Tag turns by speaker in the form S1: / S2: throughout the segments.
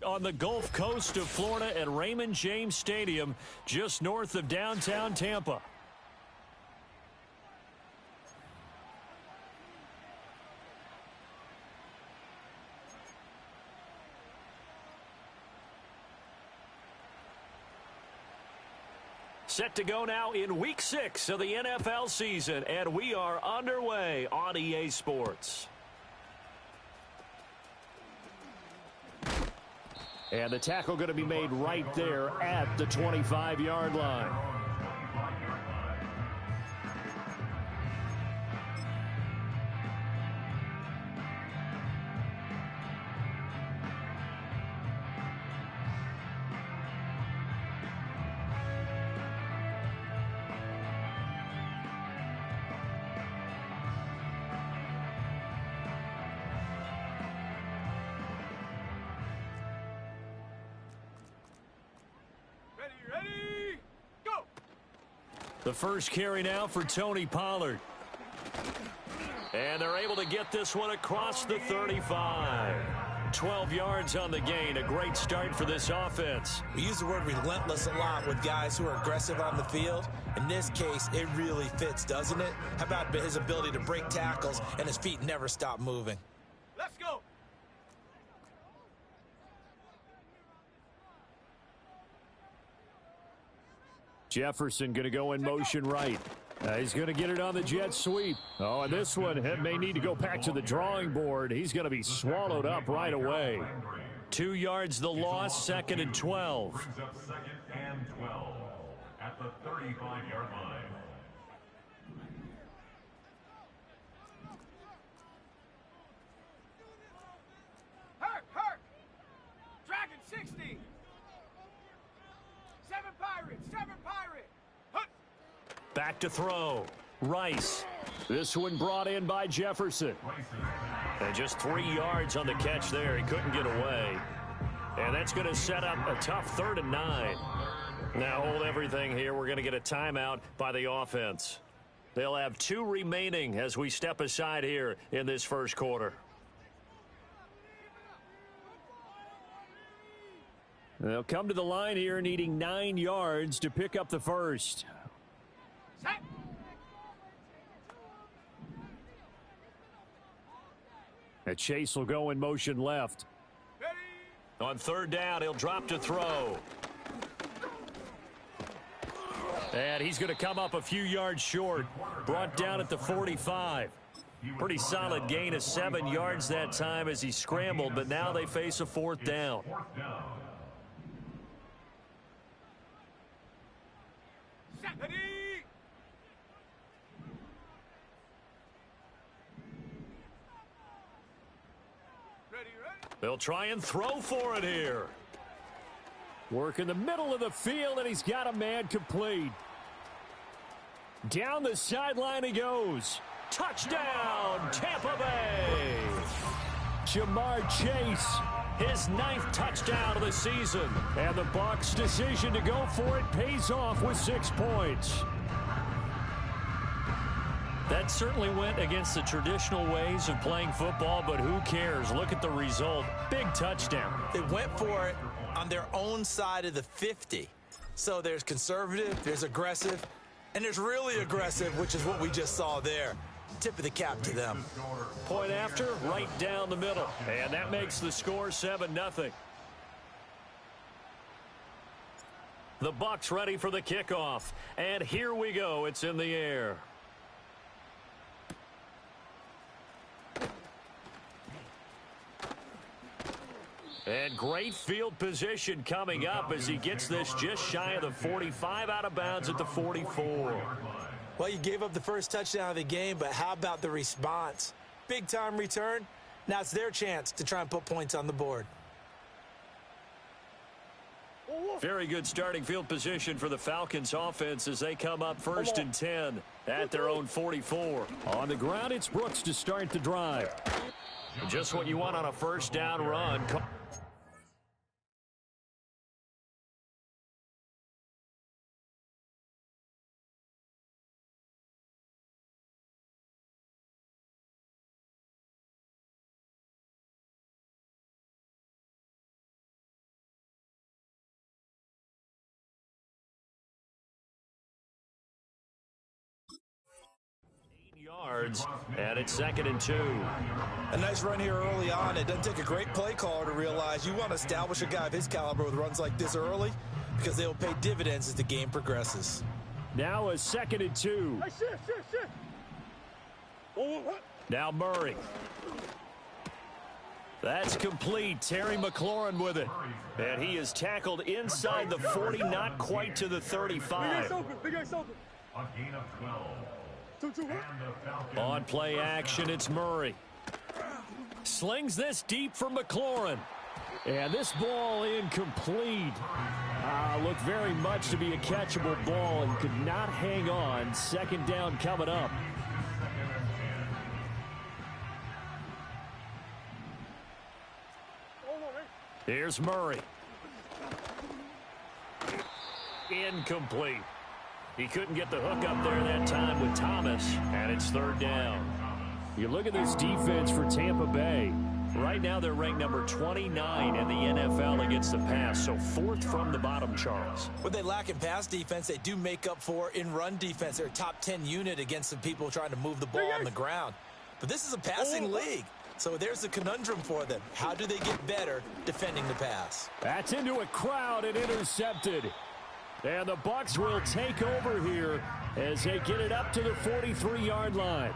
S1: on the Gulf Coast of Florida at Raymond James Stadium, just north of downtown Tampa. Set to go now in Week 6 of the NFL season, and we are underway on EA Sports. And the tackle going to be made right there at the 25-yard line.
S2: Ready, go!
S1: The first carry now for Tony Pollard. And they're able to get this one across the 35. 12 yards on the gain. A great start for this offense.
S3: We use the word relentless a lot with guys who are aggressive on the field. In this case, it really fits, doesn't it? How about his ability to break tackles and his feet never stop moving?
S2: Let's go!
S1: Jefferson going to go in motion right. He's going to get it on the jet sweep. Oh, and this one may need to go back to the drawing board. He's going to be swallowed up right away. 2 yards the loss, 2nd and 12.
S4: Brings up 2nd and 12 at the 35-yard line.
S2: Hurt! Dragon 60! 7 Pirate! Hut!
S1: Back to throw. Rice. This one brought in by Jefferson. And just 3 yards on the catch there. He couldn't get away. And that's going to set up a tough 3rd and 9. Now hold everything here. We're going to get a timeout by the offense. They'll have 2 remaining as we step aside here in this first quarter. They'll come to the line here needing 9 yards to pick up the first.
S2: Set!
S1: And Chase will go in motion left.
S2: Ready!
S1: On 3rd down, he'll drop to throw. And he's going to come up a few yards short. Brought down at the 45. Pretty solid gain of 7 yards that time as he scrambled, but now they face a 4th down.
S2: Ready! Ready!
S1: They'll try and throw for it here. Work in the middle of the field, and he's got a man complete. Down the sideline he goes. Touchdown, Tampa Bay. Jamar Chase, his 9th touchdown of the season. And the Bucs' decision to go for it pays off with 6 points. That certainly went against the traditional ways of playing football, but who cares? Look at the result. Big touchdown.
S3: They went for it on their own side of the 50. So there's conservative, there's aggressive, and there's really aggressive, which is what we just saw there. Tip of the cap to them.
S1: Point after, right down the middle. And that makes the score 7-0. The Bucs ready for the kickoff. And here we go. It's in the air. And great field position coming up as he gets this just shy of the 45, out of bounds at the 44.
S3: Well, you gave up the first touchdown of the game, but how about the response? Big-time return. Now it's their chance to try and put points on the board.
S1: Very good starting field position for the Falcons offense as they come up 1st and 10 at their own 44. On the ground, it's Brooks to start the drive. Just what you want on a first down run. yards, and it's 2nd and 2.
S3: A nice run here early on. It doesn't take a great play caller to realize you want to establish a guy of his caliber with runs like this early because they will pay dividends as the game progresses.
S1: Now a 2nd and 2. Now Murray. That's complete. Terry McLaurin with it. And he is tackled inside the 40, not quite to the 35.
S4: A gain of 12.
S1: On play action, it's Murray. Slings this deep for McLaurin. And this ball incomplete. Looked very much to be a catchable ball and could not hang on. 2nd down coming up. Here's Murray. Incomplete. He couldn't get the hook up there that time with Thomas, and it's 3rd down. You look at this defense for Tampa Bay. Right now they're ranked number 29 in the NFL against the pass, so 4th from the bottom, Charles.
S3: What they lack in pass defense, they do make up for in run defense. They're a top 10 unit against some people trying to move the ball on the ground. But this is a passing league. So there's the conundrum for them. How do they get better defending the pass?
S1: That's into a crowd and intercepted. And the Bucs will take over here as they get it up to the 43-yard line.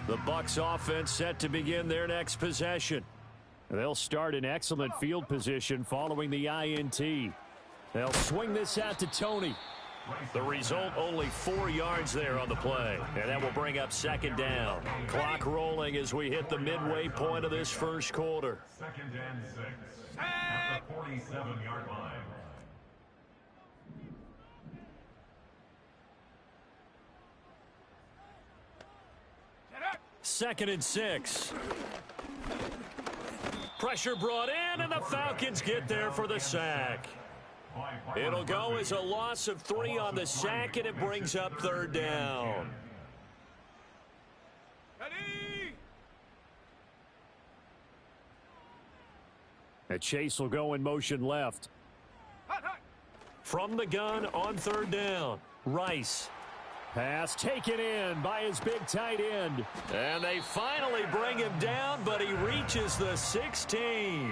S1: The Bucs offense set to begin their next possession. They'll start in excellent field position following the INT. They'll swing this out to Tony. The result, only 4 yards there on the play. And that will bring up 2nd down. Clock rolling as we hit the midway point of this first quarter.
S4: 2nd and 6 at the 47-yard line.
S1: 2nd and 6. Pressure brought in, and the Falcons get there for the sack. It'll go as a loss of 3 on the sack, and it brings up 3rd down.
S2: Ready?
S1: And Chase will go in motion left.
S2: Hot, hot.
S1: From the gun on 3rd down. Rice. Pass taken in by his big tight end. And they finally bring him down, but he reaches the 16.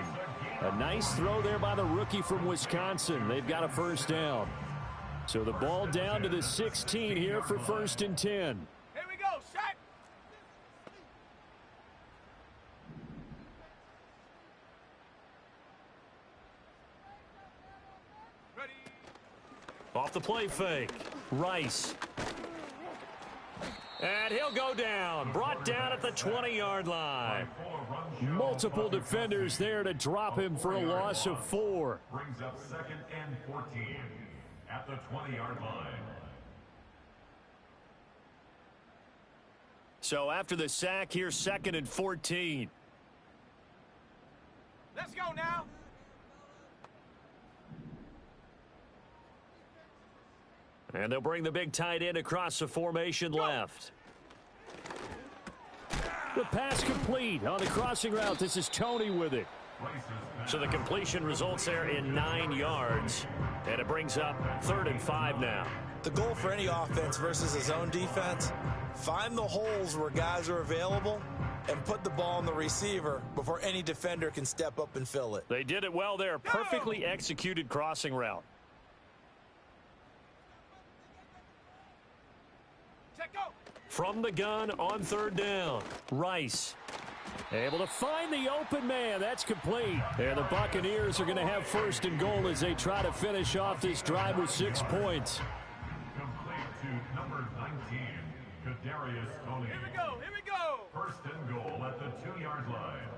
S1: A nice throw there by the rookie from Wisconsin. They've got a 1st down. So the ball down to the 16 here for 1st and 10.
S2: Here we go, set. Ready.
S1: Off the play fake. Rice. And he'll go down. Brought down at the 20-yard line. Multiple defenders there to drop him for a loss of 4.
S4: Brings up 2nd and 14 at the 20-yard line.
S1: So after the sack, here's 2nd and 14.
S2: Let's go now.
S1: And they'll bring the big tight end across the formation left. The pass complete on the crossing route. This is Tony with it. So the completion results there in 9 yards. And it brings up 3rd and 5 now.
S3: The goal for any offense versus a zone defense, find the holes where guys are available and put the ball on the receiver before any defender can step up and fill it.
S1: They did it well there. Perfectly executed crossing route.
S2: Check go.
S1: From the gun on 3rd down. Rice. Able to find the open man. That's complete. And the Buccaneers are going to have 1st and goal as they try to finish off this drive with 6 points.
S4: Complete to number 19, Kadarius Toney.
S2: Here we go. Here we go.
S4: 1st and goal at the 2-yard line.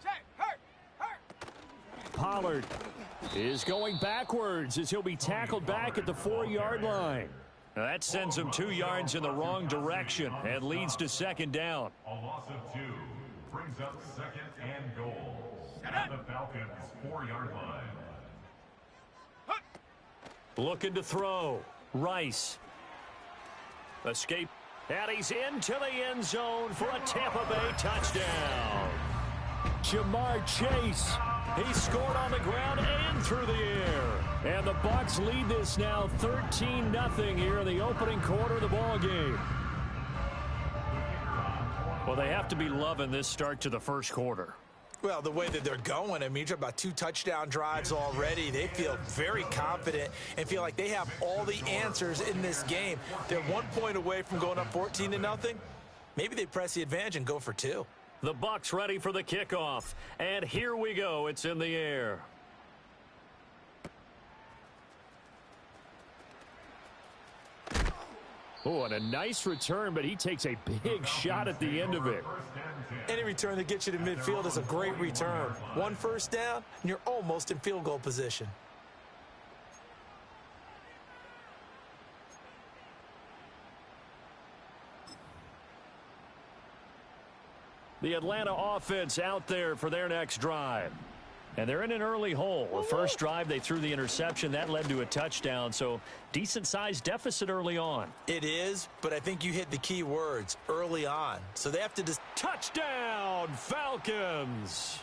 S2: Check. Hurt.
S1: Pollard is going backwards as he'll be tackled back at the 4-yard line. Now that sends him 2 yards in the wrong direction and leads to 2nd down.
S4: A loss of 2 brings up 2nd and goal at the Falcons' 4-yard line.
S1: Looking to throw. Rice. Escape. And he's into the end zone for a Tampa Bay touchdown. Jamar Chase. He scored on the ground and through the air. And the Bucs lead this now 13-0 here in the opening quarter of the ball game. Well, they have to be loving this start to the first quarter.
S3: Well, the way that they're going, I mean, you're talking about 2 touchdown drives already. They feel very confident and feel like they have all the answers in this game. They're 1 point away from going up 14-0. Maybe they press the advantage and go for 2.
S1: The Bucs ready for the kickoff. And here we go. It's in the air. Oh, and a nice return, but he takes a big shot at the end of it.
S3: Any return that gets you to midfield is a great return. 1 first down, and you're almost in field goal position.
S1: The Atlanta offense out there for their next drive. And they're in an early hole. The first drive, they threw the interception. That led to a touchdown. So decent-sized deficit early on.
S3: It is, but I think you hit the key words, early on. So they have to just...
S1: Touchdown, Falcons!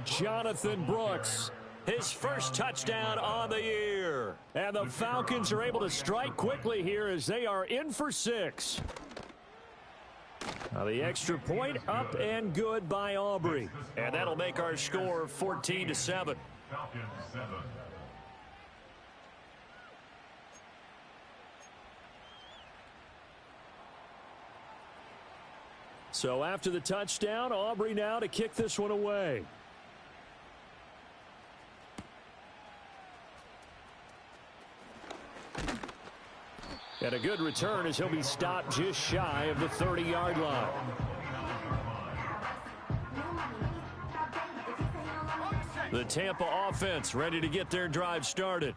S1: Jonathan Brooks, his first touchdown on the year. And the Falcons are able to strike quickly here as they are in for 6. Now the extra point up and good by Aubrey. And that'll make our score 14-7.
S4: Falcons 7.
S1: So after the touchdown, Aubrey now to kick this one away. And a good return as he'll be stopped just shy of the 30-yard line. The Tampa offense ready to get their drive started.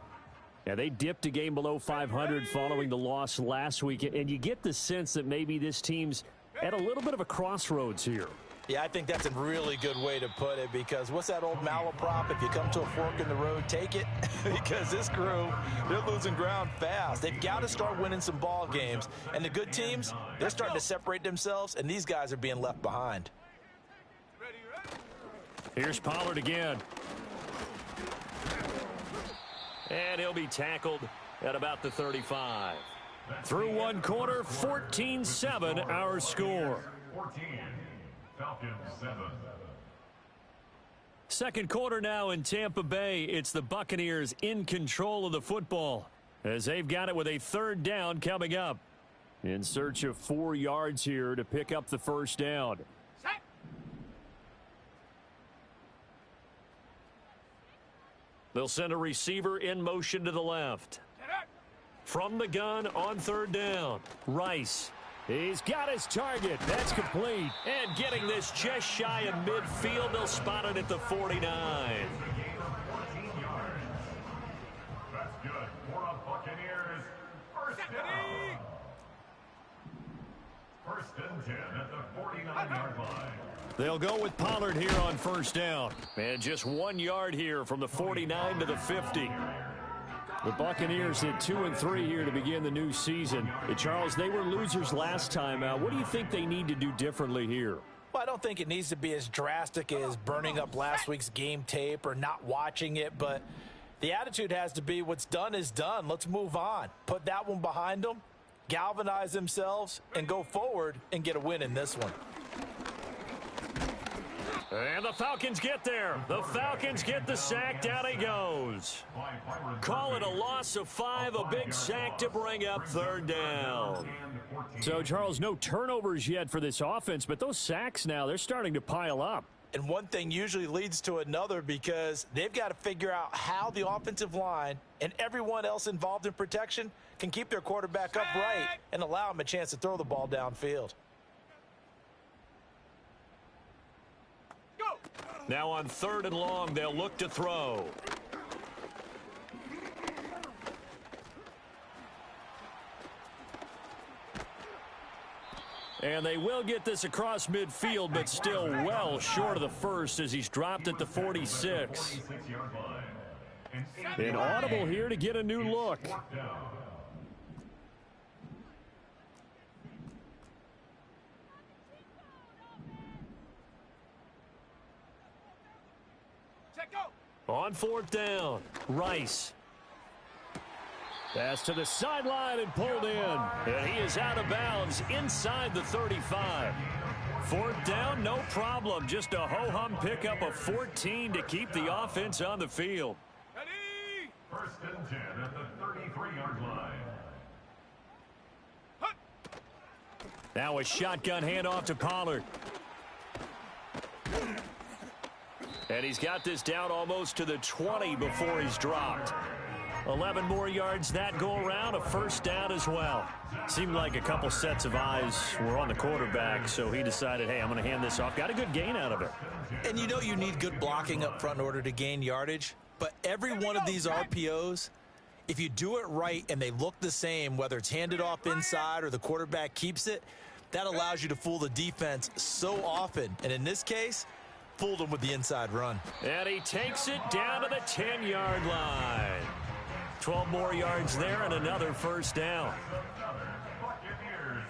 S1: Yeah, they dipped a game below 500 following the loss last week. And you get the sense that maybe this team's at a little bit of a crossroads here.
S3: Yeah, I think that's a really good way to put it, because what's that old malaprop? If you come to a fork in the road, take it. Because this crew, they're losing ground fast. They've got to start winning some ball games. And the good teams, they're starting to separate themselves, and these guys are being left behind.
S1: Here's Pollard again. And he'll be tackled at about the 35. Through 1 quarter, 14-7 our score.
S4: 14. Falcons 7.
S1: Second quarter now in Tampa Bay. It's the Buccaneers in control of the football as they've got it with a 3rd down coming up. In search of 4 yards here to pick up the first down.
S2: Set.
S1: They'll send a receiver in motion to the left.
S2: Set up.
S1: From the gun on 3rd down. Rice. He's got his target. That's complete. And getting this just shy of midfield. They'll spot it at the 49.
S4: That's good for the Buccaneers. First down. 1st and 10 at the 49-yard line.
S1: They'll go with Pollard here on 1st down. And just 1 yard here from the 49 to the 50. The Buccaneers hit 2-3 here to begin the new season. Charles, they were losers last time. What do you think they need to do differently here?
S3: Well, I don't think it needs to be as drastic as burning up last week's game tape or not watching it, but the attitude has to be what's done is done. Let's move on. Put that one behind them, galvanize themselves, and go forward and get a win in this one.
S1: And the Falcons get there. The Falcons get the sack. Down he goes. Call it a loss of 5, a big sack to bring up 3rd down. So, Charles, no turnovers yet for this offense, but those sacks now, they're starting to pile up.
S3: And one thing usually leads to another, because they've got to figure out how the offensive line and everyone else involved in protection can keep their quarterback upright and allow him a chance to throw the ball downfield.
S1: Now on 3rd and long, they'll look to throw. And they will get this across midfield, but still well short of the first as he's dropped at the 46. Inaudible here to get a new look. On fourth down, Rice. Pass to the sideline and pulled in. And he is out of bounds inside the 35. Fourth down, no problem. Just a ho-hum pickup of 14 to keep the offense on the field.
S2: Ready?
S4: First and 10 at the 33-yard line.
S1: Now a shotgun handoff to Pollard. And he's got this down almost to the 20 before he's dropped. 11 more yards that go around, a first down as well. Seemed like a couple sets of eyes were on the quarterback, so he decided, hey, I'm going to hand this off. Got a good gain out of it.
S3: And you know you need good blocking up front in order to gain yardage, but every one of these RPOs, if you do it right and they look the same, whether it's handed off inside or the quarterback keeps it, that allows you to fool the defense so often. And in this case, fooled them with the inside run.
S1: And he takes it down to the 10-yard line. 12 more yards there and another first down.
S4: Buccaneers,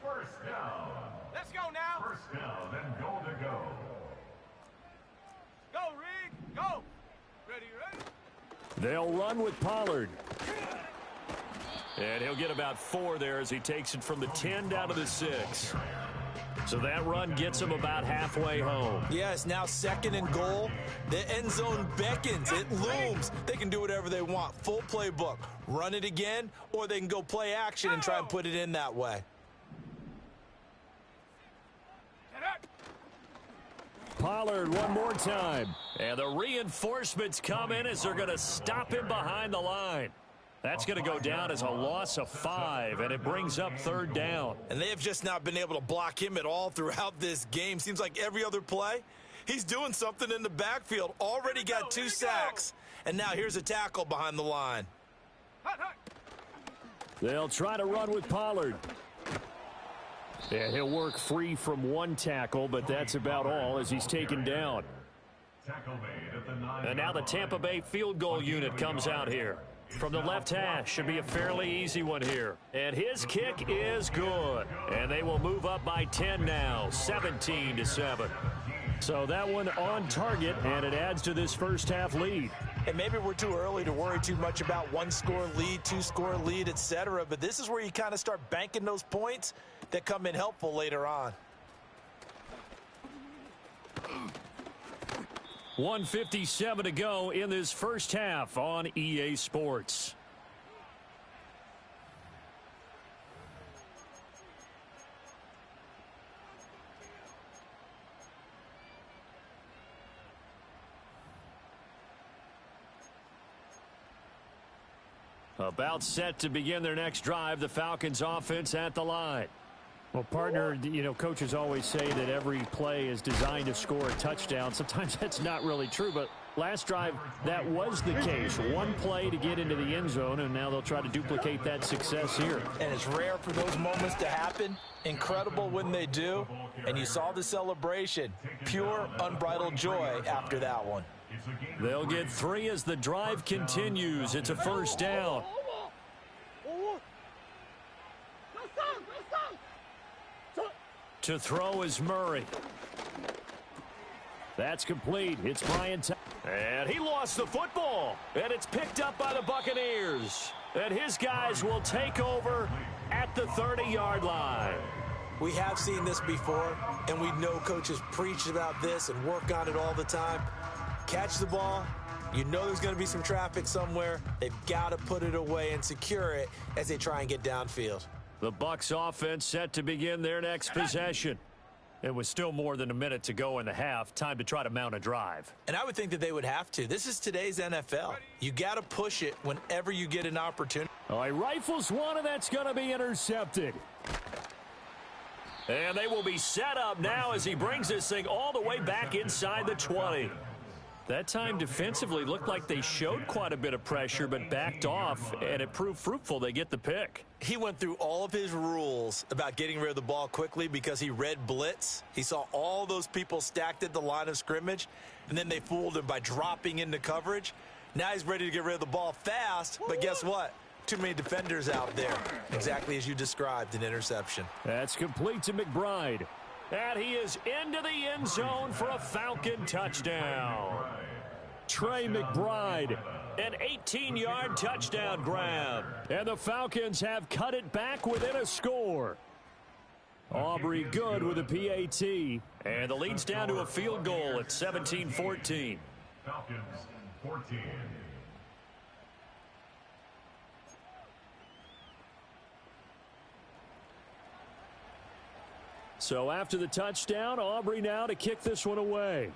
S4: first down.
S2: Let's go now.
S4: First down and goal to go.
S2: Go, Rig. Go. Ready, ready?
S1: They'll run with Pollard. And he'll get about 4 there as he takes it from the 10 down to the 6. So that run gets him about halfway home.
S3: Yeah, it's now second and goal. The end zone beckons. It looms. They can do whatever they want. Full playbook. Run it again, or they can go play action and try and put it in that way.
S2: Get up.
S1: Pollard one more time. And the reinforcements come in as they're going to stop him behind the line. That's going to go down as a loss of 5, and it brings up third down.
S3: And they have just not been able to block him at all throughout this game. Seems like every other play, he's doing something in the backfield. Already got 2 sacks, and now here's a tackle behind the line.
S2: Hut, hut.
S1: They'll try to run with Pollard. And he'll work free from 1 tackle, but that's about all as he's taken down.
S4: Tackle made at the 9.
S1: And now the Tampa Bay field goal unit comes out here. From the left hash, should be a fairly easy one here. And his kick is good. And they will move up by 10 now, 17-7. So that one on target, and it adds to this first half lead.
S3: And maybe we're too early to worry too much about 1-score lead, 2-score lead, etc. But this is where you kind of start banking those points that come in helpful later on.
S1: 1:57 to go in this first half on EA Sports. About set to begin their next drive, the Falcons offense at the line. Well, partner, you know, coaches always say that every play is designed to score a touchdown. Sometimes that's not really true, but last drive, that was the case. 1 play to get into the end zone, and now they'll try to duplicate that success here.
S3: And it's rare for those moments to happen. Incredible when they do. And you saw the celebration. Pure, unbridled joy after that one.
S1: They'll get 3 as the drive continues. It's a first down. To throw is Murray. That's complete. It's Brian. And he lost the football. And it's picked up by the Buccaneers. And his guys will take over at the 30-yard line.
S3: We have seen this before, and we know coaches preach about this and work on it all the time. Catch the ball. You know there's going to be some traffic somewhere. They've got to put it away and secure it as they try and get downfield.
S1: The Bucs offense set to begin their next possession. It was still more than a minute to go in the half. Time to try to mount a drive.
S3: And I would think that they would have to. This is today's NFL. You got to push it whenever you get an opportunity.
S1: All right, rifles one, and that's going to be intercepted. And they will be set up now as he brings this thing all the way back inside the 20. That time defensively looked like they showed quite a bit of pressure but backed off, and it proved fruitful. They get the pick.
S3: He went through all of his rules about getting rid of the ball quickly because he read blitz. He saw all those people stacked at the line of scrimmage, and then they fooled him by dropping into coverage. Now he's ready to get rid of the ball fast, but guess what? Too many defenders out there. Exactly as you described, an interception.
S1: That's complete to McBride. And he is into the end zone for a Falcon touchdown. Trey McBride. An 18-yard touchdown grab. And the Falcons have cut it back within a score. Aubrey good with a PAT. And the lead's down to a field goal at 17-14.
S4: Falcons 14.
S1: So after the touchdown, Aubrey now to kick this one away.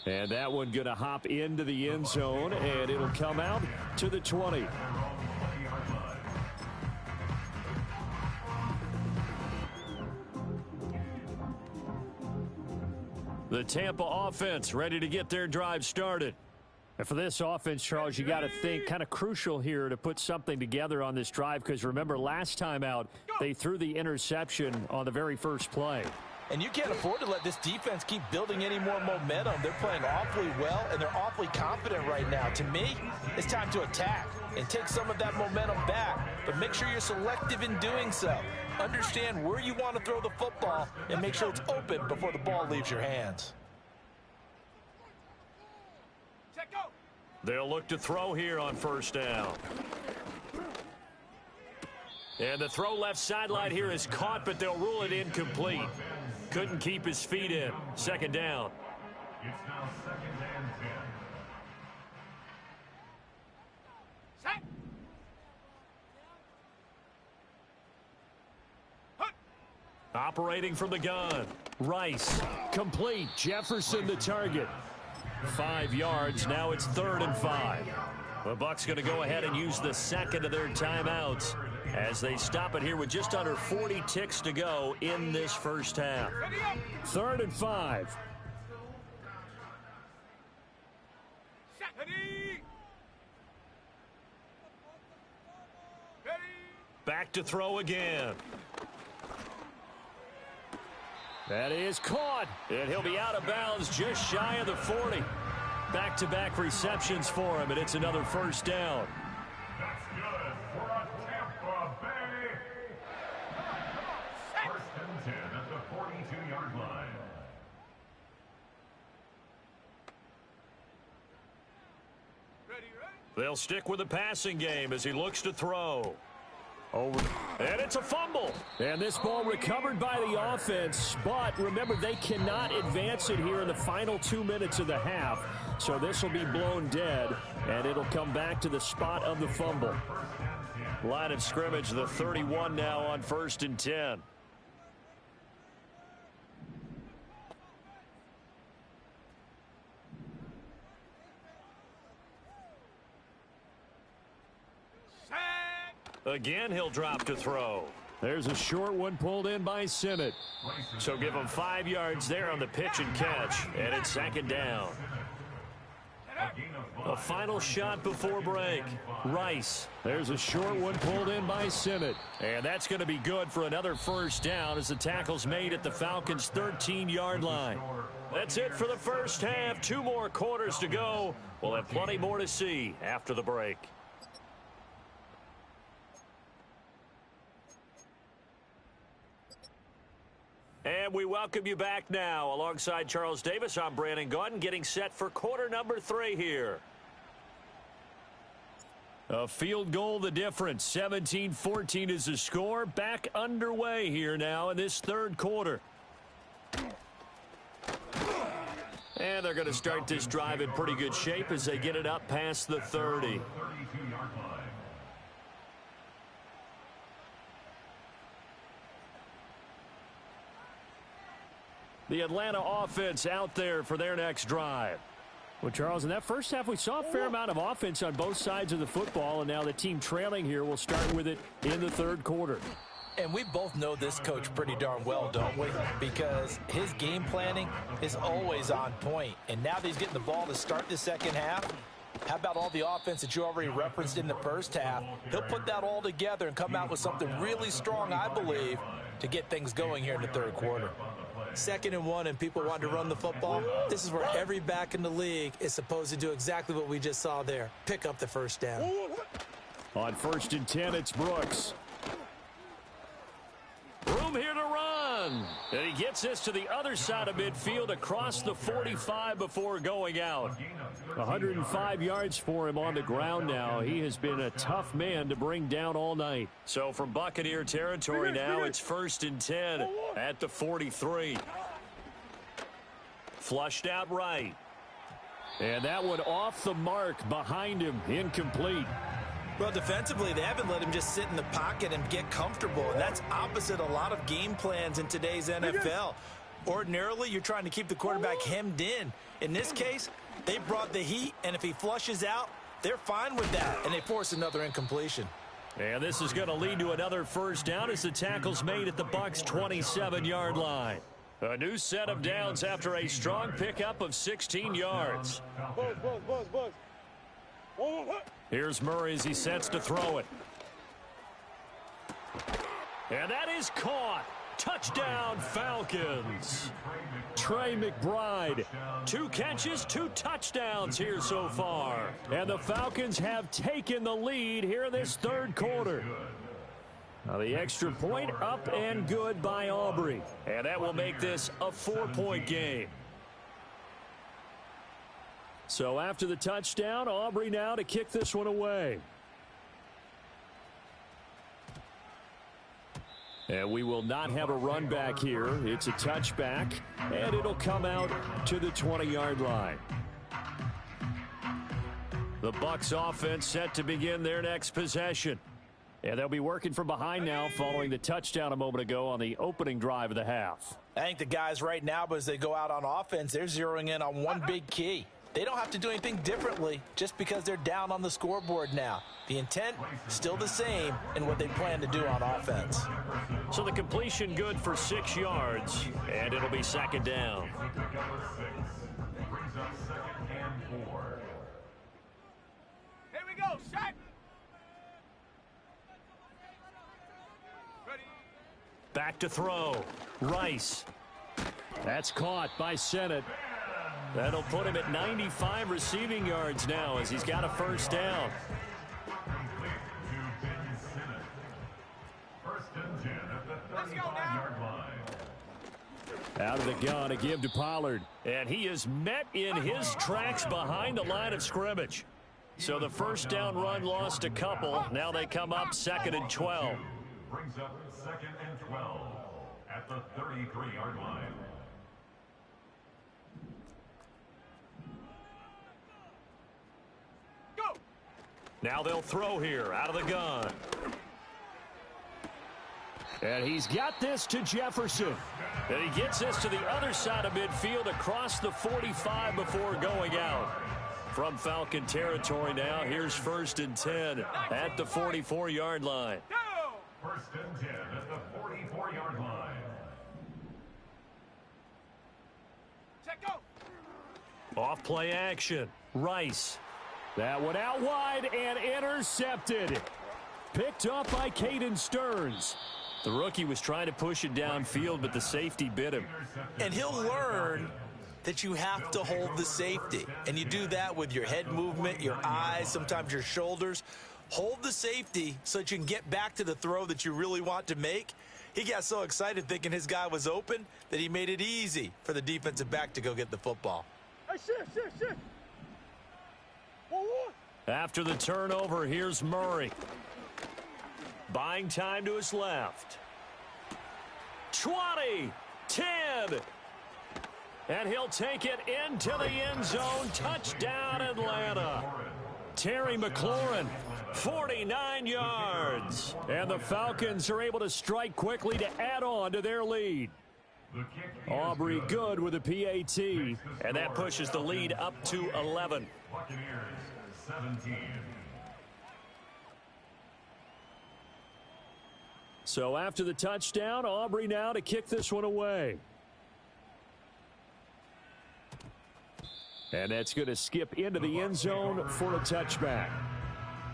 S1: And that one going to hop into the end zone, and it'll come out to the 20. The Tampa offense ready to get their drive started. And for this offense, Charles, you got to think kind of crucial here to put something together on this drive, because remember last time out they threw the interception on the very first play.
S3: And you can't afford to let this defense keep building any more momentum. They're playing awfully well, and they're awfully confident right now. To me, it's time to attack and take some of that momentum back, but make sure you're selective in doing so. Understand where you want to throw the football and make sure it's open before the ball leaves your hands.
S2: Check, go.
S1: They'll look to throw here on first down. And the throw left sideline here is caught, but they'll rule it incomplete. Couldn't keep his feet in. Second down.
S4: It's now 2nd and 10.
S2: Set. Hut.
S1: Operating from the gun. Rice. Complete. Jefferson the target. 5 yards. Now it's 3rd and 5. The Bucs going to go ahead and use the second of their timeouts as they stop it here with just under 40 ticks to go in this first half. 3rd and 5.
S2: Set. Ready. Ready.
S1: Back to throw again. That is caught, and he'll be out of bounds just shy of the 40. Back-to-back receptions for him, and it's another first down.
S4: That's good for a Tampa Bay. 1st and 10 at the 42-yard line.
S2: Ready, ready.
S1: They'll stick with the passing game as he looks to throw. Over. And it's a fumble. And this ball recovered by the offense. But remember, they cannot advance it here in the final 2 minutes of the half. So this will be blown dead. And it'll come back to the spot of the fumble. Line of scrimmage, the 31 now on 1st and 10. Again, he'll drop to throw. There's a short one pulled in by Simmett. So give him 5 yards there on the pitch and catch. And it's 2nd down. A final shot before break. Rice. There's a short one pulled in by Simmett. And that's going to be good for another first down as the tackle's made at the Falcons' 13-yard line. That's it for the first half. 2 more quarters to go. We'll have plenty more to see after the break. And we welcome you back now. Alongside Charles Davis, I'm Brandon Gaudin, getting set for quarter number 3 here. A field goal, the difference. 17-14 is the score. Back underway here now in this 3rd quarter. And they're going to start this drive in pretty good shape as they get it up past the 30.
S4: 32-yard line.
S1: The Atlanta offense out there for their next drive. Well, Charles, in that first half, we saw a fair amount of offense on both sides of the football, and now the team trailing here will start with it in the 3rd quarter.
S3: And we both know this coach pretty darn well, don't we? Because his game planning is always on point. And now that he's getting the ball to start the second half, how about all the offense that you already referenced in the first half? He'll put that all together and come out with something really strong, I believe, to get things going here in the 3rd quarter. 2nd and 1 and people want to run the football. This is where every back in the league is supposed to do exactly what we just saw there. Pick up the first down.
S1: On 1st and 10, it's Brooks. Room here to run. And he gets this to the other side of midfield across the 45 before going out. 105 yards for him on the ground now. He has been a tough man to bring down all night. So from Buccaneer territory now, it's 1st and 10 at the 43. Flushed out right. And that one off the mark behind him, incomplete.
S3: Well, defensively, they haven't let him just sit in the pocket and get comfortable, and that's opposite a lot of game plans in today's NFL. Ordinarily, you're trying to keep the quarterback hemmed in. In this case, they brought the heat, and if he flushes out, they're fine with that, and they force another incompletion.
S1: And this is going to lead to another first down as the tackle's made at the Bucs' 27-yard line. A new set of downs after a strong pickup of 16 yards. Here's Murray as he sets to throw it. And that is caught. Touchdown, Falcons. Trey McBride. 2 catches, 2 touchdowns here so far. And the Falcons have taken the lead here in this 3rd quarter. Now the extra point up and good by Aubrey. And that will make this a 4-point game. So after the touchdown, Aubrey now to kick this one away. And we will not have a run back here. It's a touchback, and it'll come out to the 20-yard line. The Bucs offense set to begin their next possession. And they'll be working from behind now following the touchdown a moment ago on the opening drive of the half.
S3: I think the guys right now, as they go out on offense, they're zeroing in on one big key. They don't have to do anything differently just because they're down on the scoreboard now. The intent still the same in what they plan to do on offense.
S1: So the completion good for 6 yards, and it'll be 2nd down.
S2: Here we go, set. Ready.
S1: Back to throw. Rice. That's caught by Sennett. That'll put him at 95 receiving yards now as he's got a first down.
S2: Let's go now.
S1: Out of the gun, a give to Pollard. And he is met in his tracks behind the line of scrimmage. So the first down run lost a couple. Now they come up 2nd and 12.
S4: Brings up 2nd and 12 at the 33-yard line.
S1: Now they'll throw here out of the gun. And he's got this to Jefferson. And he gets this to the other side of midfield across the 45 before going out. From Falcon territory now, here's 1st and 10 at the 44-yard line.
S4: 1st and 10 at the 44-yard line.
S2: Check go.
S1: Off play action. Rice. That one out wide and intercepted. Picked up by Caden Stearns. The rookie was trying to push it downfield, but the safety bit him.
S3: And he'll learn that you have to hold the safety. And you do that with your head movement, your eyes, sometimes your shoulders. Hold the safety so that you can get back to the throw that you really want to make. He got so excited thinking his guy was open that he made it easy for the defensive back to go get the football.
S2: Hey, shit.
S1: After the turnover, here's Murray. Buying time to his left. 20, 10. And he'll take it into the end zone. Touchdown, Atlanta. Terry McLaurin, 49 yards. And the Falcons are able to strike quickly to add on to their lead. Aubrey good with a PAT. And that pushes the lead up to 11.
S4: Buccaneers 17.
S1: So after the touchdown, Aubrey now to kick this one away. And that's going to skip into the end zone for a touchback.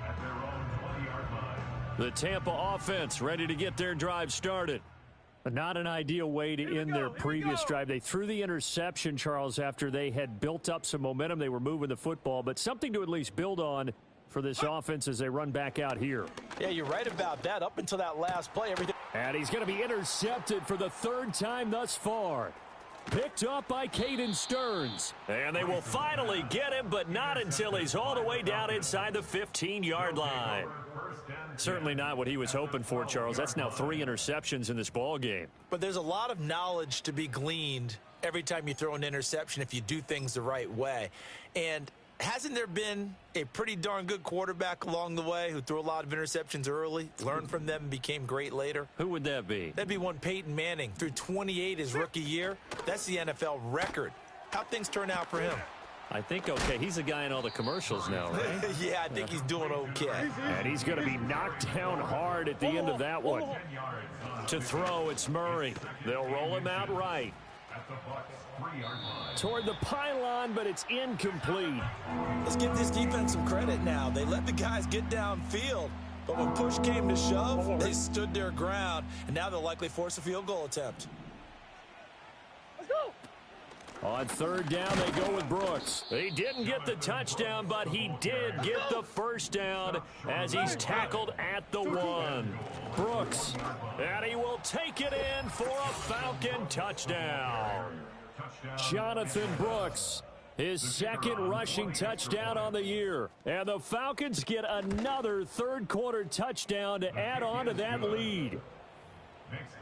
S4: At their own 20-yard line.
S1: The Tampa offense ready to get their drive started. Not an ideal way to end their previous drive. They threw the interception, Charles, after they had built up some momentum. They were moving the football, but something to at least build on for this offense as they run back out here.
S3: Yeah, you're right about that. Up until that last play, everything
S1: And he's going to be intercepted for the third time thus far. Picked up by Caden Stearns. And they will finally get him, but not until he's all the way down inside the 15-yard line. Certainly not what he was hoping for, Charles. That's now 3 interceptions in this ball game.
S3: But there's a lot of knowledge to be gleaned every time you throw an interception if you do things the right way. And hasn't there been a pretty darn good quarterback along the way who threw a lot of interceptions early, learned from them, and became great later?
S1: Who would that be?
S3: That'd be one Peyton Manning. Threw 28 his rookie year. That's the NFL record. How'd things turn out for him?
S1: I think okay. He's a guy in all the commercials now, right?
S3: Yeah, I think he's doing okay.
S1: And he's going to be knocked down hard at the end of that one. To throw, it's Murray. They'll roll him out right. Toward the pylon, but it's incomplete.
S3: Let's give this defense some credit now. They let the guys get downfield, but when push came to shove, they stood their ground, and now they'll likely force a field goal attempt.
S2: Let's go.
S1: On third down, they go with Brooks. He didn't get the touchdown, but he did get the first down as he's tackled at the 1. Brooks, and he will take it in for a Falcon touchdown. Jonathan Brooks, his second rushing touchdown on the year. And the Falcons get another third-quarter touchdown to add on to that lead.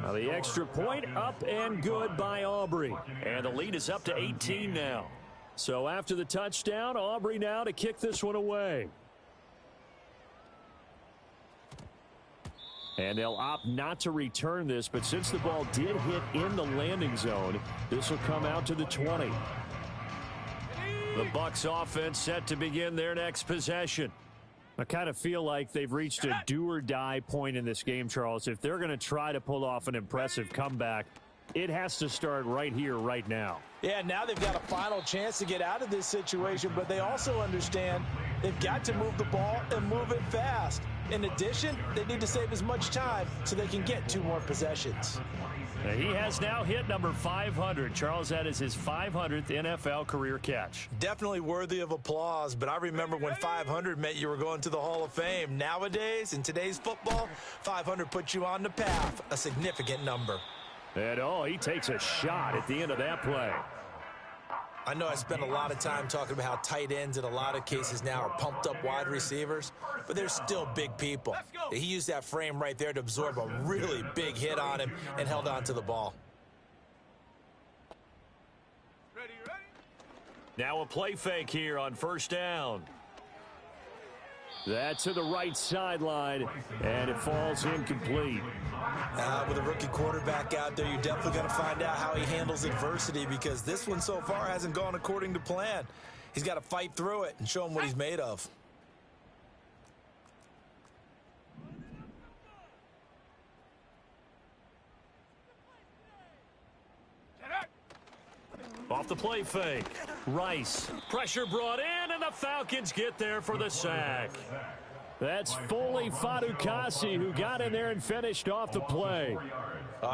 S1: Now the extra point up and good by Aubrey. And the lead is up to 18 now. So after the touchdown, Aubrey now to kick this one away. And they'll opt not to return this, but since the ball did hit in the landing zone, this will come out to the 20. The Bucs offense set to begin their next possession. I kind of feel like they've reached a do-or-die point in this game, Charles. If they're going to try to pull off an impressive comeback, it has to start right here, right now.
S3: Yeah, now they've got a final chance to get out of this situation, but they also understand they've got to move the ball and move it fast. In addition, they need to save as much time so they can get 2 more possessions.
S1: He has now hit number 500. Charles, that is his 500th NFL career catch.
S3: Definitely worthy of applause, but I remember when 500 meant you were going to the Hall of Fame. Nowadays, in today's football, 500 puts you on the path, a significant number.
S1: And he takes a shot at the end of that play.
S3: I know I spent a lot of time talking about how tight ends in a lot of cases now are pumped up wide receivers, but they're still big people. He used that frame right there to absorb a really big hit on him and held on to the ball.
S2: Ready.
S1: Now a play fake here on first down. That's to the right sideline, and it falls incomplete.
S3: With a rookie quarterback out there, you're definitely going to find out how he handles adversity because this one so far hasn't gone according to plan. He's got to fight through it and show him what he's made of.
S1: Off the play fake. Rice. Pressure brought in, and the Falcons get there for the sack. That's Foley Fadukasi who got in there and finished off the play.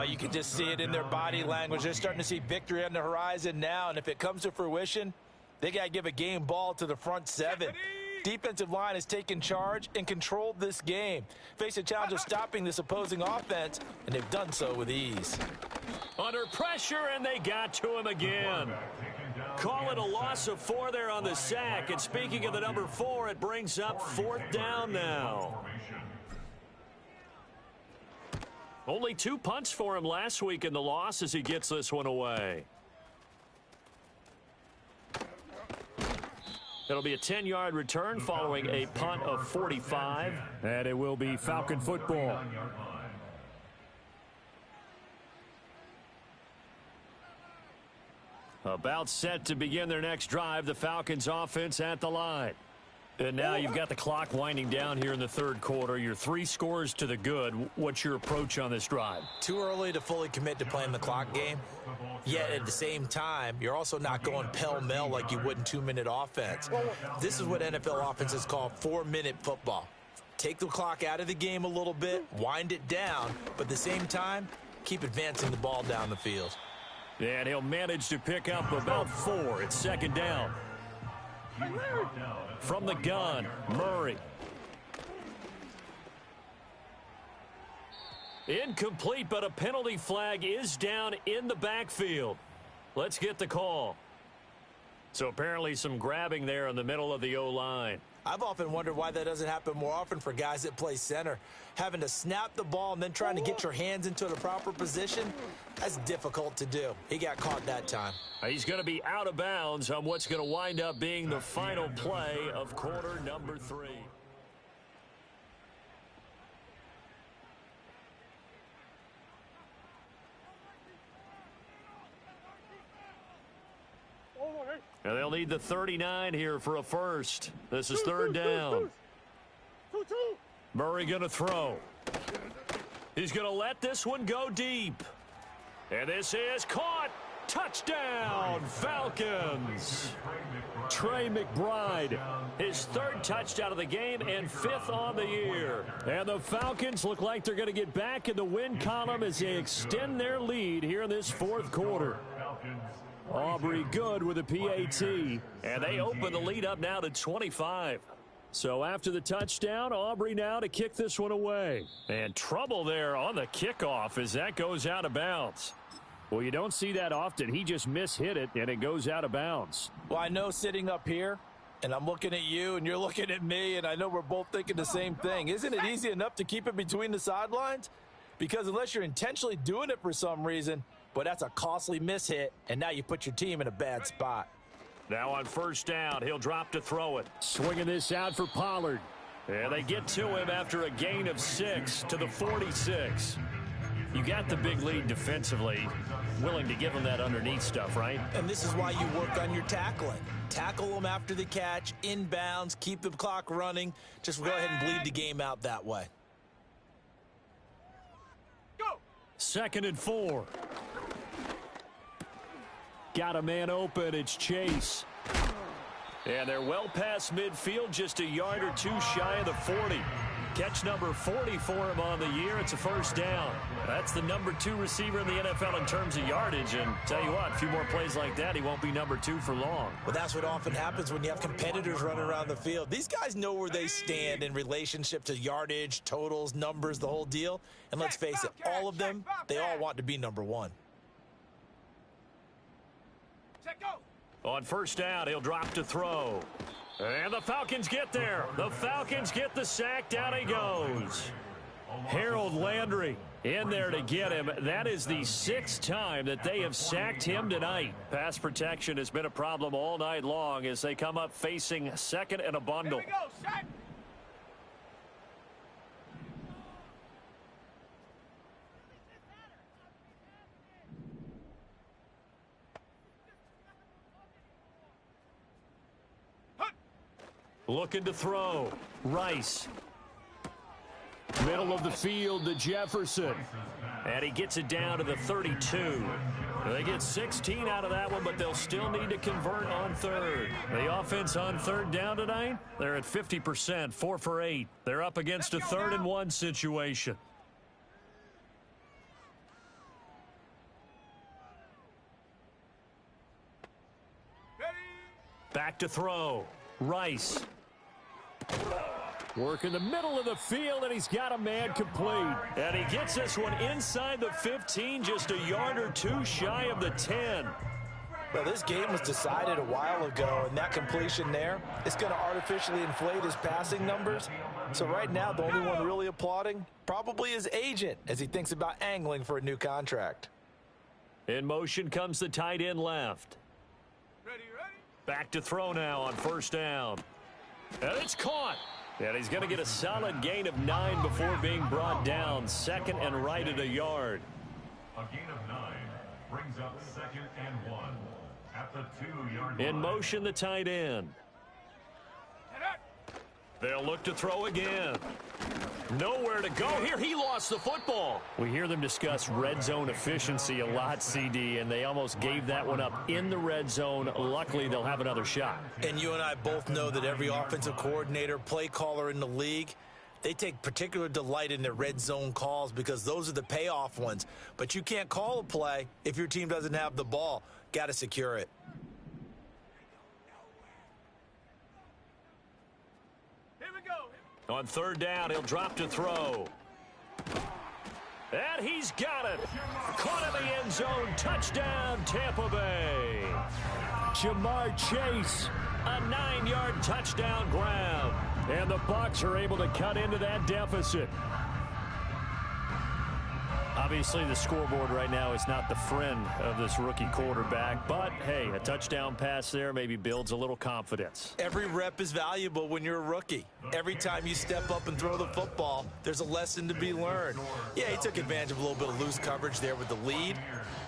S3: You can just see it in their body language. They're starting to see victory on the horizon now, and if it comes to fruition, they got to give a game ball to the front 7. Defensive line has taken charge and controlled this game. Face a challenge of stopping this opposing offense, and they've done so with ease.
S1: Under pressure, and they got to him again. Call it a loss of 4 there on the sack. And speaking of the number 4, it brings up 4th down now. Only 2 punts for him last week in the loss as he gets this one away. It'll be a 10-yard return following a punt of 45. And it will be Falcon football. About set to begin their next drive, the Falcons offense at the line. And now you've got the clock winding down here in the third quarter. You're 3 scores to the good. What's your approach on this drive?
S3: Too early to fully commit to playing the clock game. Yet at the same time, you're also not going pell-mell like you would in 2-minute offense. This is what NFL offenses call 4-minute football. Take the clock out of the game a little bit, wind it down, but at the same time, keep advancing the ball down the field.
S1: And he'll manage to pick up about 4. It's 2nd down. From the gun, Murray. Incomplete, but a penalty flag is down in the backfield. Let's get the call. So apparently some grabbing there in the middle of the O-line.
S3: I've often wondered why that doesn't happen more often for guys that play center. Having to snap the ball and then trying to get your hands into the proper position, that's difficult to do. He got caught that time.
S1: He's going to be out of bounds on what's going to wind up being the final play of quarter number 3. And they'll need the 39 here for a first. This is third down. Murray going to throw. He's going to let this one go deep. And this is caught. Touchdown, Falcons. Trey McBride, his 3rd touchdown of the game and 5th on the year. And the Falcons look like they're going to get back in the win column as they extend their lead here in this 4th quarter. Aubrey good with a PAT, and they open the lead up now to 25. So after the touchdown, Aubrey now to kick this one away. And trouble there on the kickoff as that goes out of bounds. Well, you don't see that often. He just mishit it, and it goes out of bounds.
S3: Well, I know sitting up here, and I'm looking at you, and you're looking at me, and I know we're both thinking the same thing. Isn't it easy enough to keep it between the sidelines? Because unless you're intentionally doing it for some reason, but that's a costly mishit, and now you put your team in a bad spot.
S1: Now on first down, he'll drop to throw it. Swinging this out for Pollard. And they get to him after a gain of 6 to the 46. You got the big lead defensively. Willing to give him that underneath stuff, right?
S3: And this is why you work on your tackling. Tackle them after the catch, inbounds, keep the clock running. Just go ahead and bleed the game out that way.
S2: Go!
S1: 2nd and 4. Got a man open. It's Chase. And they're well past midfield, just a yard or 2 shy of the 40. Catch number 40 for him on the year. It's a first down. That's the number 2 receiver in the NFL in terms of yardage. And tell you what, a few more plays like that, he won't be number 2 for long.
S3: But that's what often happens when you have competitors running around the field. These guys know where they stand in relationship to yardage, totals, numbers, the whole deal. And let's face it, all of them, they all want to be number 1.
S2: Check, go!
S1: On first down, he'll drop to throw. And the Falcons get there. The Falcons get the sack. Down he goes. Harold Landry in there to get him. That is the 6th time that they have sacked him tonight. Pass protection has been a problem all night long as they come up facing 2nd and a bundle.
S2: Here we go, set!
S1: Looking to throw. Rice. Middle of the field to Jefferson. And he gets it down to the 32. They get 16 out of that one, but they'll still need to convert on 3rd. The offense on 3rd down tonight, they're at 50%, 4 for 8. They're up against a 3rd and 1 situation.
S2: Ready?
S1: Back to throw. Rice. Work in the middle of the field, and he's got a man complete. And he gets this one inside the 15, just a yard or 2 shy of the 10.
S3: Well, this game was decided a while ago, and that completion there is going to artificially inflate his passing numbers. So right now, the only one really applauding probably his agent as he thinks about angling for a new contract.
S1: In motion comes the tight end left.
S2: Ready, ready?
S1: Back to throw now on first down. And it's caught. And he's going to get a solid gain of 9 before being brought down. 2nd and right at a yard.
S4: A gain of 9 brings up 2nd and 1 at the 2-yard line.
S1: In motion, the tight end. They'll look to throw again. Nowhere to go here. He lost the football. We hear them discuss red zone efficiency a lot, CD, and they almost gave that one up in the red zone. Luckily, they'll have another shot.
S3: And you and I both know that every offensive coordinator, play caller in the league, they take particular delight in their red zone calls because those are the payoff ones. But you can't call a play if your team doesn't have the ball. Got to secure it.
S2: Here we go.
S1: On 3rd down, he'll drop to throw. And he's got it. Caught in the end zone. Touchdown, Tampa Bay. Jamar Chase, a 9-yard touchdown grab. And the Bucs are able to cut into that deficit. Obviously, the scoreboard right now is not the friend of this rookie quarterback. But, hey, a touchdown pass there maybe builds a little confidence.
S3: Every rep is valuable when you're a rookie. Every time you step up and throw the football, there's a lesson to be learned. Yeah, he took advantage of a little bit of loose coverage there with the lead.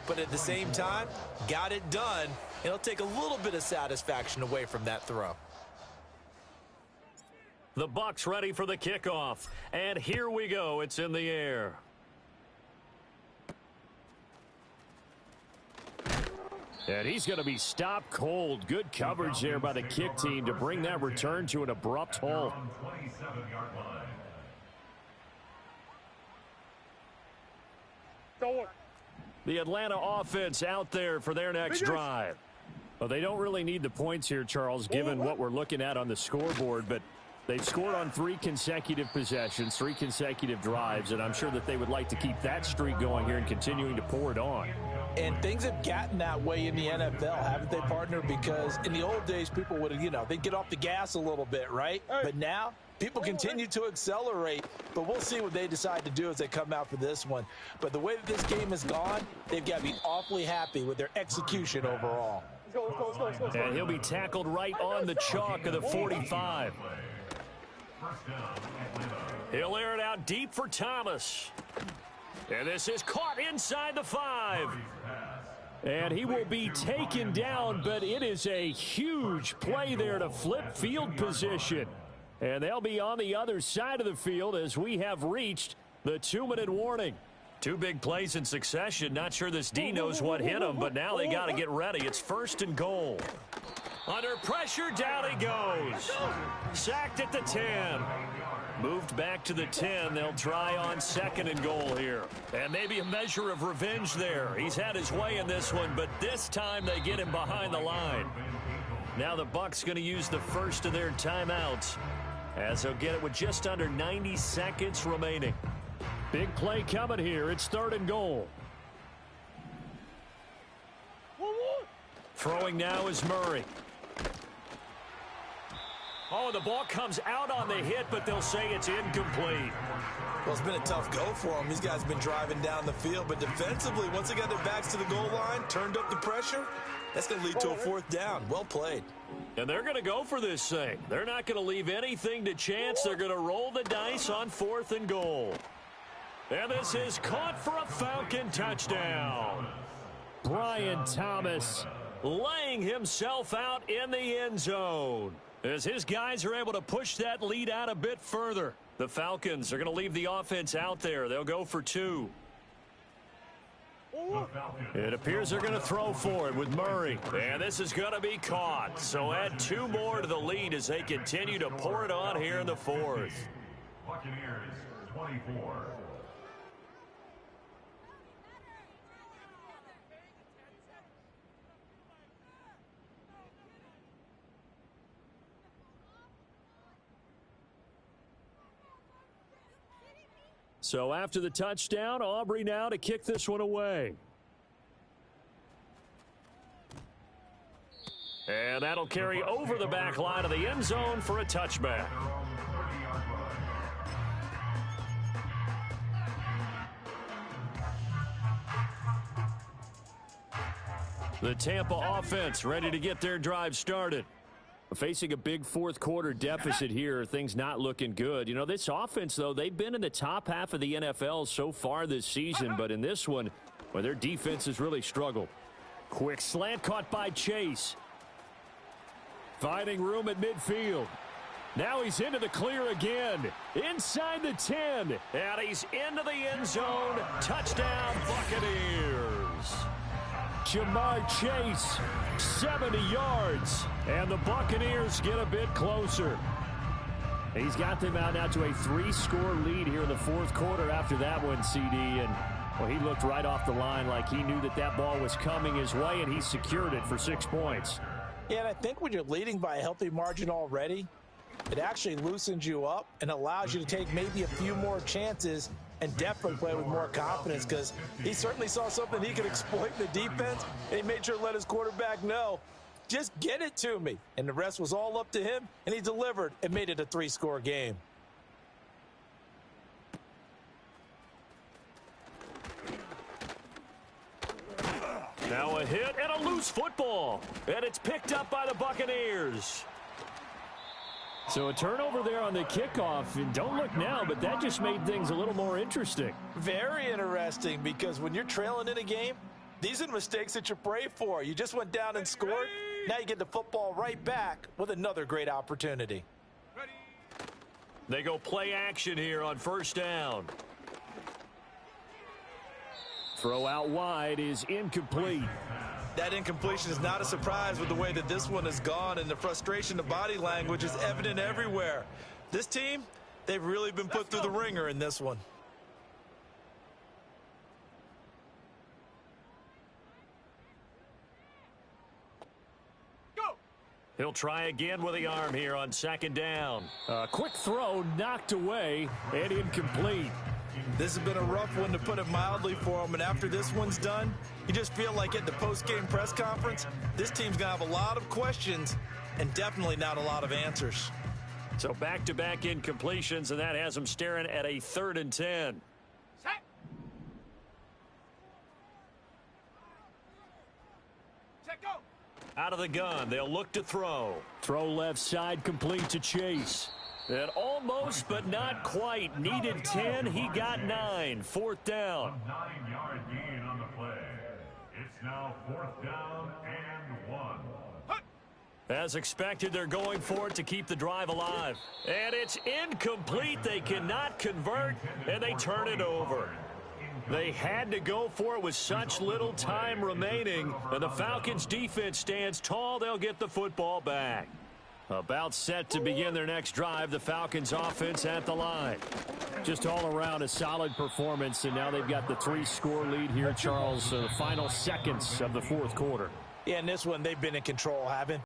S3: But at the same time, got it done. And it'll take a little bit of satisfaction away from that throw.
S1: The Bucs ready for the kickoff. And here we go. It's in the air. And he's going to be stopped cold. Good coverage there by the kick team to bring that return to an abrupt halt. The Atlanta offense out there for their next drive. Well, they don't really need the points here, Charles, given what we're looking at on the scoreboard, but they've scored on 3 consecutive possessions, 3 consecutive drives, and I'm sure that they would like to keep that streak going here and continuing to pour it on.
S3: And things have gotten that way in the NFL, haven't they, partner? Because in the old days, people would, they'd get off the gas a little bit, right? But now, people continue to accelerate. But we'll see what they decide to do as they come out for this one. But the way that this game has gone, they've got to be awfully happy with their execution overall.
S1: And he'll be tackled right on the chalk of the 45. He'll air it out deep for Thomas. And this is caught inside the 5. And he will be taken down, but it is a huge play there to flip field position. And they'll be on the other side of the field as we have reached the 2-minute warning. 2 big plays in succession. Not sure this D knows what hit him, but now they got to get ready. It's 1st and goal. Under pressure, down he goes. Sacked at the 10. Moved back to the 10. They'll try on 2nd and goal here. And maybe a measure of revenge there. He's had his way in this one, but this time they get him behind the line. Now the Bucs going to use the first of their timeouts as they'll get it with just under 90 seconds remaining. Big play coming here. It's 3rd and goal. Throwing now is Murray. Oh, the ball comes out on the hit, but they'll say it's incomplete.
S3: Well, it's been a tough go for them. These guys have been driving down the field, but defensively, once they got their backs to the goal line, turned up the pressure, that's going to lead to a 4th down. Well played.
S1: And they're going to go for this thing. They're not going to leave anything to chance. They're going to roll the dice on 4th and goal. And this is caught for a Falcon touchdown. Brian Thomas laying himself out in the end zone as his guys are able to push that lead out a bit further. The Falcons are going to leave the offense out there. They'll go for 2. It appears they're going to throw for it with Murray. And this is going to be caught. So add 2 more to the lead as they continue to pour it on here in the 4th.
S4: Buccaneers 24.
S1: So after the touchdown, Aubrey now to kick this one away. And that'll carry over the back line of the end zone for a touchback. The Tampa offense ready to get their drive started. Facing a big 4th quarter deficit here, things not looking good. This offense, though, they've been in the top half of the NFL so far this season, but in this one, well, their defense has really struggled. Quick slant caught by Chase. Finding room at midfield. Now he's into the clear again. Inside the 10. And he's into the end zone. Touchdown, Buccaneers. Jamar Chase, 70 yards. And the Buccaneers get a bit closer. He's got them out now to a 3-score lead here in the 4th quarter after that one, CD. And, well, he looked right off the line like he knew that that ball was coming his way, and he secured it for 6 points.
S3: Yeah, and I think when you're leading by a healthy margin already, it actually loosens you up and allows you to take maybe a few more chances and definitely play with more confidence because he certainly saw something he could exploit in the defense, and he made sure to let his quarterback know, just get it to me. And the rest was all up to him, and he delivered and made it a 3-score game.
S1: Now a hit and a loose football. And it's picked up by the Buccaneers. So a turnover there on the kickoff. And don't look now, but that just made things a little more interesting.
S3: Very interesting, because when you're trailing in a game, these are the mistakes that you pray for. You just went down and scored. Now you get the football right back with another great opportunity.
S2: Ready.
S1: They go play action here on first down. Throw out wide is incomplete.
S3: That incompletion is not a surprise with the way that this one has gone, and the frustration, the body language is evident everywhere. This team, they've really been put through the ringer in this one.
S2: Go.
S1: He'll try again with the arm here on second down. A quick throw knocked away and incomplete.
S3: This has been a rough one, to put it mildly, for him. And after this one's done, you just feel like at the post-game press conference, this team's going to have a lot of questions and definitely not a lot of answers.
S1: So back-to-back incompletions, and that has them staring at a 3rd and 10.
S2: Set. Set, go.
S1: Out of the gun, they'll look to throw. Throw left side, complete to Chase. And almost, but not quite. Needed 10, he got 9. 4th down.
S4: A 9-yard gain on the play. It's now 4th down and 1.
S1: As expected, they're going for it to keep the drive alive. And it's incomplete. They cannot convert, and they turn it over. They had to go for it with such little time remaining, and the Falcons' defense stands tall. They'll get the football back. About set to begin their next drive, the Falcons offense at the line. Just all around a solid performance, and now they've got the 3-score lead here, Charles, the final seconds of the 4th quarter.
S3: Yeah, in this one, they've been in control, haven't